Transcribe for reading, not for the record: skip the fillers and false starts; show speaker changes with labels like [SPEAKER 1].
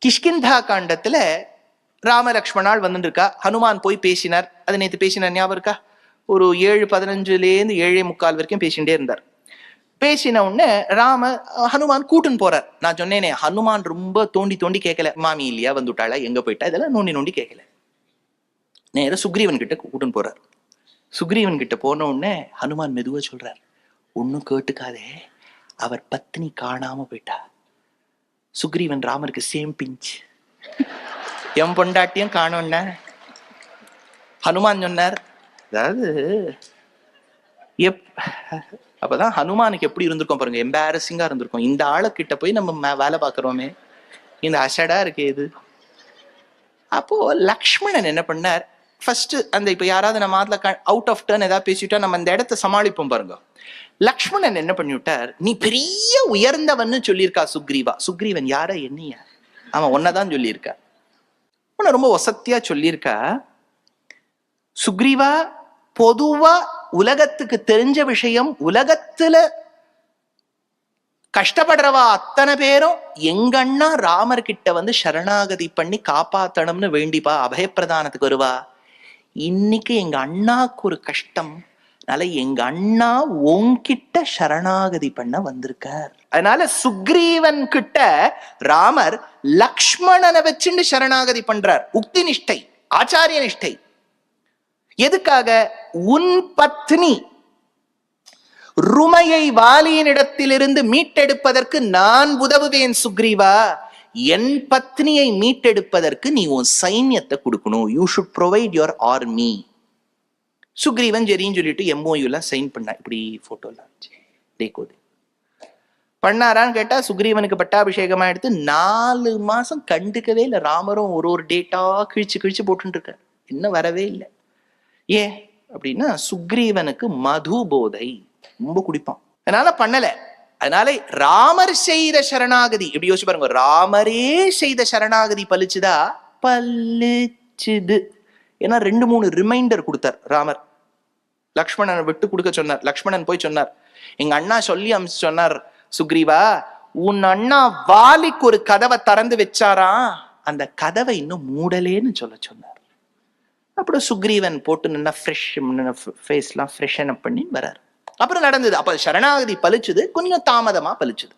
[SPEAKER 1] கிஷ்கிந்தா காண்டத்துல ராம லக்ஷ்மணால் வந்துட்டு இருக்கா. ஹனுமான் போய் பேசினார். அது நேற்று பேசினார் ஞாபகம் இருக்கா? ஒரு 7:15 7:45 வரைக்கும் பேசிகிட்டே இருந்தார். பேசின உடனே ஹனுமான் கூட்டுன்னு போறார். நான் சொன்னேனே, ஹனுமான் ரொம்ப தோண்டி தோண்டி கேட்கல. மாமி இல்லையா, வந்துட்டாளா, எங்க போயிட்டா, இதெல்லாம் நோண்டி நோண்டி கேட்கல. நேரம் சுக்ரீவன் கிட்ட கூட்டுன்னு போறார். சுக்ரீவன் கிட்ட போன உடனே ஹனுமான் மெதுவா சொல்றார், ஒன்னும் கேட்டுக்காதே, அவர் பத்னி காணாம போயிட்டா. சுக்ரீவன் ராமருக்கு சேம் பிஞ்ச். என் பொண்டாட்டியும் காணோன்ன. ஹனுமான் சொன்னார், அதாவது அப்பதான் ஹனுமானுக்கு எப்படி இருந்திருக்கும் பாருங்க, எம்பாரசிங்கா இருந்திருக்கும். இந்த ஆளுக்கிட்ட போய் நம்ம வேலை பார்க்கிறோமே, இந்த அசடா இருக்கு இது. அப்போ லக்ஷ்மணன் என்ன பண்ணார், ஃபர்ஸ்ட் அந்த இப்ப யாராவது நம்ம அவுட் ஆஃப் டர்ன் ஏதாவது பேசிட்டா நம்ம அந்த இடத்த சமாளிப்போம் பாருங்க. லக்ஷ்மணன் என்ன பண்ணிவிட்டார், நீ பெரிய உயர்ந்தவன்னு சொல்லியிருக்கா சுக்ரீவா. சுக்ரீவன் யார என்னைய, அவன் ஒன்னதான் சொல்லியிருக்கா. உன்னை ரொம்ப வசத்தியா சொல்லியிருக்கா. சுக்ரீவா, பொதுவா உலகத்துக்கு தெரிஞ்ச விஷயம், உலகத்துல கஷ்டப்படுறவா அத்தனை பேரும் எங்க அண்ணா ராமர் கிட்ட வந்து சரணாகதி பண்ணி காப்பாத்தணும்னு வேண்டிப்பா அபயப்பிரதானத்துக்கு வருவா. இன்னைக்கு எங்க அண்ணாக்கு ஒரு கஷ்டம், அதனால எங்க அண்ணா உன்கிட்ட சரணாகதி பண்ண வந்திருக்கார். அதனால சுக்ரீவன் கிட்ட ராமர் லக்ஷ்மணனை வச்சுட்டு சரணாகதி பண்றார். உக்தி நிஷ்டை, ஆச்சாரிய நிஷ்டை. எதுக்காக? உன் பத்னி ருமையை வாலியினிடத்திலிருந்து மீட்டெடுப்பதற்கு நான் உதவுவேன் சுக்ரீவா. என் பத்னியை மீட்டெடுப்பதற்கு நீ உன் சைன்யத்தை கொடுக்கணும். You should provide your army. Sugreevan சரின்னு சொல்லிட்டு எம்ஓயூலாம் சைன் பண்ணா. இப்படி போட்டோலாம் டேக்கோது பண்ணாரான்னு கேட்டா, சுக்ரீவனுக்கு பட்டாபிஷேகமா எடுத்து 4 மாசம் கண்டுக்கவே இல்லை. ராமரும் ஒரு டேட்டா கிழிச்சு கிழிச்சு போட்டு இருக்க, இன்னும் வரவே இல்லை. ஏன் அப்படின்னா சுக்ரீவனுக்கு மது போதை, ரொம்ப குடிப்பான், அதனால பண்ணல. அதனால ராமர் செய்த சரணாகதி எப்படி யோசிச்சு பாருங்க, ராமரே செய்த சரணாகதி பலிச்சுதா? பலிச்சுது. ஏன்னா 2-3 ரிமைண்டர் கொடுத்தார் ராமர். லக்ஷ்மணனை விட்டு கொடுக்க சொன்னார். லக்ஷ்மணன் போய் சொன்னார், எங்க அண்ணா சொல்லி அமிச்சு சொன்னார், சுக்ரீவா உன் அண்ணா வாலிக்கு ஒரு கதவை திறந்து வச்சாரா, அந்த கதவை இன்னும் மூடலேன்னு சொல்ல சொன்னார். அப்புறம் சுக்ரீவன் போட்டு நின்னா ஃபேஸ்லாம் ஃப்ரெஷன் அப் பண்ணி வரார். அப்புறம் நடந்தது. அப்ப சரணாகதி பலிச்சுது, கொஞ்சம் தாமதமா பலிச்சுது.